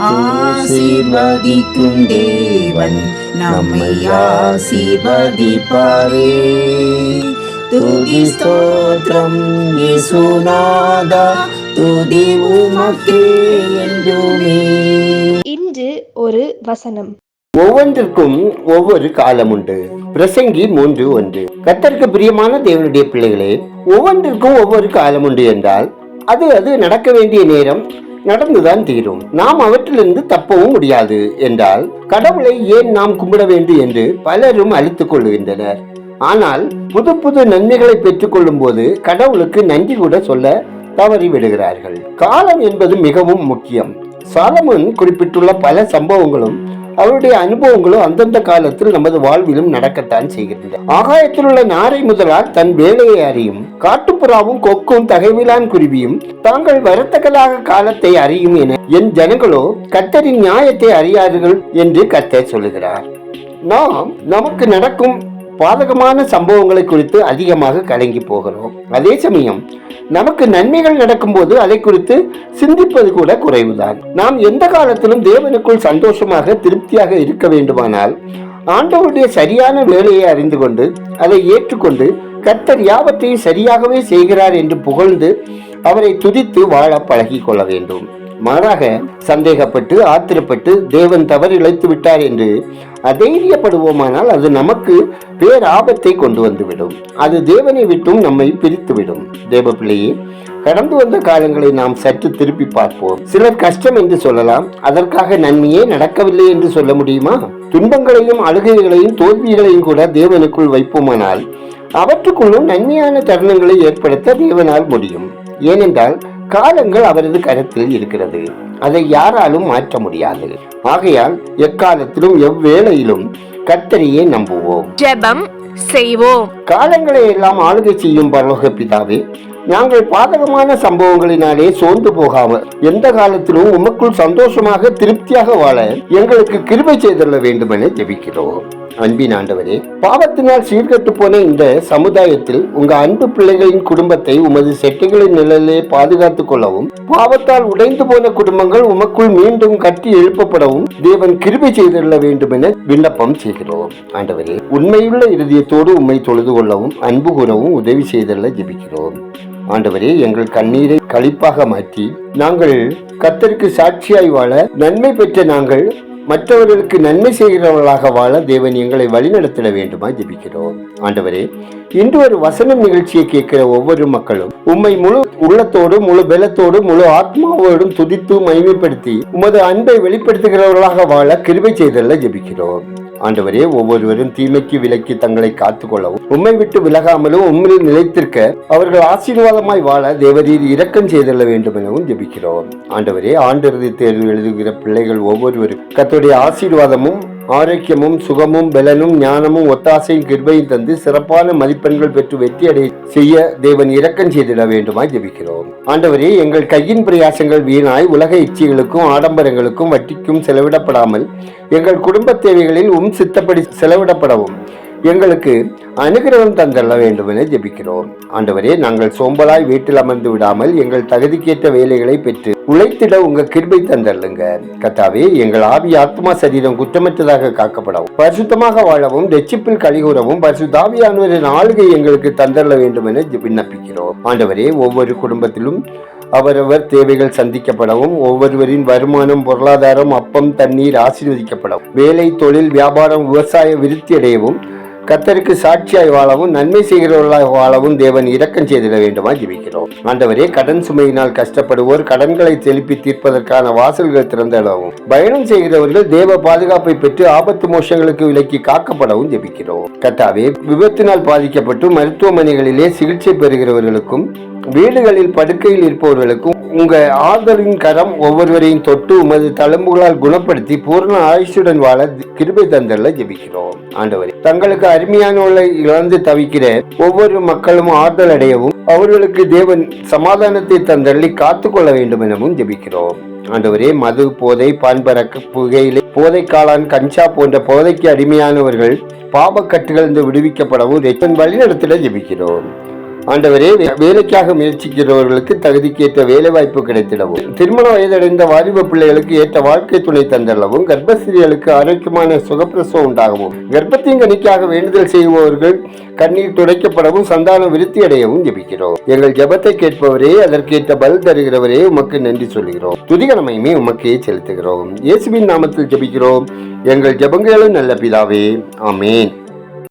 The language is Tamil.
ஆசீர்வதிக்கும் தேவன் நம்மை ஆசீர்வதிப்பாரே. துதி ஸ்தோத்திரம் இயேசுநாதா, துதி உமக்கே என்றுமே. இன்று ஒரு வசனம். ஒவ்வொன்றிற்கும் ஒவ்வொரு காலம் உண்டு. பிரசங்கி 3:1. கர்த்தருக்கு பிரியமான தேவனுடைய பிள்ளைகளே, ஒவ்வொன்றிற்கும் ஒவ்வொரு காலம் உண்டு என்றால் அது நடக்க வேண்டிய நேரம் நடந்துதான் தீரும். நாம் அவற்றிலிருந்து தப்பவும் முடியாது என்றால் கடவுளை ஏன் நாம் கும்பிட வேண்டும் என்று பலரும் அழித்துக் கொள்ளுகின்றனர். ஆனால் புது புது நன்மைகளை பெற்றுக் கொள்ளும் போது கடவுளுக்கு நன்றி கூட சொல்ல தவறி விடுகிறார்கள். காலம் என்பது மிகவும் முக்கியம். சாலமோன் குறிப்பிட்டுள்ள பல சம்பவங்களும் அவருடைய அனுபவங்களும் அந்தந்த காலத்தில் நமது வாழ்விலும் நடக்கத்தான் செய்கின்றன. ஆகாயத்தில் உள்ள நாரை முதலால் தன் வேலையை அறியும், காட்டுப்புறாவும் கொக்கும் தகைவிலான் குருவியும் தாங்கள் வரத்தக்கதாக காலத்தை அறியும் என என் ஜனங்களோ கர்த்தரின் நியாயத்தை அறியார்கள் என்று கர்த்தர் சொல்லுகிறார். நாம் நமக்கு நடக்கும் பாதகமான சம்பவங்களை குறித்து அதிகமாக கலங்கி போகிறோம். அதே சமயம் நமக்கு நன்மைகள் நடக்கும் போது அதை குறித்து சிந்திப்பது கூட குறைவுதான். நாம் எந்த காலத்திலும் தேவனுக்குள் சந்தோஷமாக திருப்தியாக இருக்க வேண்டுமானால் ஆண்டவருடைய சரியான வேலையை அறிந்து கொண்டு அதை ஏற்றுக்கொண்டு கர்த்தர் யாவற்றையும் சரியாகவே செய்கிறார் என்று புகழ்ந்து அவரை துதித்து வாழ பழகி கொள்ள வேண்டும். மாறாக சந்தேகப்பட்டு ஆத்திரப்பட்டு தேவன் தவறு இழைத்து விட்டார் என்று அதைரியப்படுவோமானால் அது நமக்கு வேறு ஆபத்தை கொண்டு வந்துவிடும். அது தேவனை விட்டும் நம்மை பிரித்துவிடும். தேவ பிள்ளையே, கடந்து வந்த காலங்களை நாம் சற்று திருப்பி பார்ப்போம். சிலர் கஷ்டம் என்று சொல்லலாம், அதற்காக நன்மையே நடக்கவில்லை என்று சொல்ல முடியுமா? துன்பங்களையும் அழுகைகளையும் தோல்விகளையும் கூட தேவனுக்குள் வைப்போமானால் அவற்றுக்குள்ளும் நன்மையான தருணங்களை ஏற்படுத்த தேவனால் முடியும். ஏனென்றால் காலங்கள் அவரது கருத்தில் இருக்கிறது. அதை யாராலும் மாற்ற முடியாது. ஆகையால் எக்காலத்திலும் எவ்வேளையிலும் கர்த்தரையே நம்புவோம், ஜெபம் செய்வோம். காலங்களை எல்லாம் ஆளுகை செய்யும் பரலோக பிதாவே, நாங்கள் பாதகமான சம்பவங்களினாலே சோர்ந்து போகாமல் எந்த காலத்திலும் உமக்குள் சந்தோஷமாக திருப்தியாக வாழ எங்களுக்கு கிருபை செய்துள்ள வேண்டும் என ஜெபிக்கிறோம். அன்பின் ஆண்டவரே, பாவத்தினால் சீர்கட்டு போன இந்த சமுதாயத்தில் உங்க அன்பு பிள்ளைகளின் குடும்பத்தை உமது செட்டைகளின் நிழலே பாதுகாத்துக் கொள்ளவும், பாவத்தால் உடைந்து போன குடும்பங்கள் உமக்குள் மீண்டும் கட்டி எழுப்பப்படவும் தேவன் கிருபை செய்துள்ள வேண்டும் என விண்ணப்பம் செய்கிறோம். ஆண்டவரே, உண்மையுள்ள இருதயத்தோடு உம்மை தொழுது கொள்ளவும் அன்பு கூறவும் உதவி செய்துள்ள ஜெபிக்கிறோம். ஆண்டவரே, எங்கள் கண்ணீரை களிப்பாக மாற்றி நாங்கள் கர்த்தருக்கு சாட்சியாய் வாழ, நன்மை பெற்ற நாங்கள் மற்றவர்களுக்கு நன்மை செய்கிறவர்களாக வாழ தேவன் எங்களை வழிநடத்திட வேண்டுமா ஜெபிக்கிறோம். ஆண்டவரே, இன்று ஒரு வசனம் நிகழ்ச்சியை கேட்கிற ஒவ்வொரு மக்களும் உம்மை முழு உள்ளத்தோடு முழு பலத்தோடு முழு ஆத்மாவோடும் துதித்து மகிமைப்படுத்தி உமது அன்பை வெளிப்படுத்துகிறவர்களாக வாழ கிருபை செய்தல்ல ஜெபிக்கிறோம். ஆண்டவரே, ஒவ்வொருவரும் தீமைக்கு விலக்கி தங்களை காத்துக் கொள்ளவும் உம்மை விட்டு விலகாமலும் உம்மில் நிலைத்திருக்க அவர்கள் ஆசீர்வாதமாய் வாழ தேவரீர் இரக்கம் செய்தல்ல வேண்டும் எனவும் ஜெபிக்கிறோம். ஆண்டவரே, ஆண்டிறுதி தேர்வு எழுதுகிற பிள்ளைகள் ஒவ்வொருவரும் கர்த்தருடைய ஆசீர்வாதமும் ஆரோக்கியமும் சுகமும் பலனும் ஞானமும் ஒத்தாசையும் கிருபையும் தந்து சிறப்பான மதிப்பெண்கள் பெற்று வெற்றி அடை செய்ய தேவன் இரக்கம் செய்திட வேண்டுமாய் ஜெபிக்கிறோம். ஆண்டவரே, எங்கள் கையின் பிரயாசங்கள் வீணாய் உலக இச்சைகளுக்கும் ஆடம்பரங்களுக்கும் வட்டிக்கும் செலவிடப்படாமல் எங்கள் குடும்ப தேவைகளில் சித்தப்படி செலவிடப்படவும் எங்களுக்கு அனுகிரகம் தந்தள்ள வேண்டும் என ஜெபிக்கிறோம். ஆண்டவரே, நாங்கள் சோம்பலாய் வீட்டில் அமர்ந்து விடாமல் எங்கள் தகுதிக்கேற்ற வேலைகளை பெற்று உழைத்திட உங்க கிருபை தந்தள்ளுங்க. கர்த்தாவே, எங்கள் ஆவி ஆத்மா சரீரம் குற்றமற்றதாக காக்கப்படவும் பரிசுத்தமாக வாழவும் ரட்சிப்பில் கலிகூறவும் பரிசுத்தாவியானவரின் ஆளுகை எங்களுக்கு தந்தள்ள வேண்டும் என விண்ணப்பிக்கிறோம். ஆண்டவரே, ஒவ்வொரு குடும்பத்திலும் அவரவர் தேவைகள் சந்திக்கப்படவும் ஒவ்வொருவரின் வருமானம் பொருளாதாரம் அப்பம் தண்ணீர் ஆசீர்வதிக்கப்படவும் வேலை தொழில் வியாபாரம் விவசாயம் விருத்தி அடையவும் கர்த்தருக்கு சாட்சியாய் வாழவும் நன்மை செய்கிறவர்களாக வாழவும் தேவன் இரக்கம் செய்திட வேண்டுமா ஜெபிக்கிறோம். ஆண்டவரே, கடன் சுமையினால் கஷ்டப்படுவோர் கடன்களை செலுப்பி தீர்ப்பதற்கான வாசல்கள் திறந்தளவும் பயணம் செய்கிறவர்கள் தேவ பாதுகாப்பை பெற்று ஆபத்து மோசங்களுக்கு விலக்கி காக்கப்படவும் ஜெபிக்கிறோம். கர்த்தாவே, விபத்தினால் பாதிக்கப்பட்டு மருத்துவமனைகளிலே சிகிச்சை பெறுகிறவர்களுக்கும் வீடுகளில் படுக்கையில் இருப்பவர்களுக்கும் உங்க ஆதரின் கரம் ஒவ்வொருவரையும் தொட்டு உமது தழும்புகளால் குணப்படுத்தி பூர்ண ஆயுசுடன் வாழ கிருபை தந்தல்ல ஜெபிக்கிறோம். ஆண்டவரே, தங்களுக்கு அருமையானவர்களை இழந்து தவிக்கிற ஒவ்வொரு மக்களும் ஆறுதல் அடையவும் அவர்களுக்கு தேவன் சமாதானத்தை தந்தள்ளி காத்துக்கொள்ள வேண்டும் எனவும் ஜெபிக்கிறோம். ஆண்டவரே, மது போதை பான்பரக்கு புகையிலை போதை காளான் கஞ்சா போன்ற போதைக்கு அடிமையானவர்கள் பாவக்கட்டுகளிலிருந்து விடுவிக்கப்படவும் வழிநடத்திட ஜெபிக்கிறோம். ஆண்டவரே, வேலைக்காக முயற்சிக்கிறவர்களுக்கு தகுதிக்கேற்ற வேலை வாய்ப்பு கிடைத்திடவும், திருமண வயதடைந்த வாலிப பிள்ளைகளுக்கு ஏற்ற வாழ்க்கை துணை தந்தள்ளவும், கர்ப்பஸ்திரிகளுக்கு ஆரோக்கியமான சுகப்பிரசவம் உண்டாகவும், கர்ப்பத்தின் கனிக்காக வேண்டுதல் செய்பவர்கள் கண்ணீர் துடைக்கப்படவும், சந்தானம் விருத்தி அடையவும் ஜெபிக்கிறோம். எங்கள் ஜெபத்தை கேட்பவரே, அதற்கேற்ற பதில் தருகிறவரே, உமக்கு நன்றி சொல்கிறோம். துதிகரமையுமே உமக்கே செலுத்துகிறோம். இயேசுவின் நாமத்தில் ஜெபிக்கிறோம் எங்கள் ஜெபங்களும் நல்ல பிதாவே. ஆமேன்.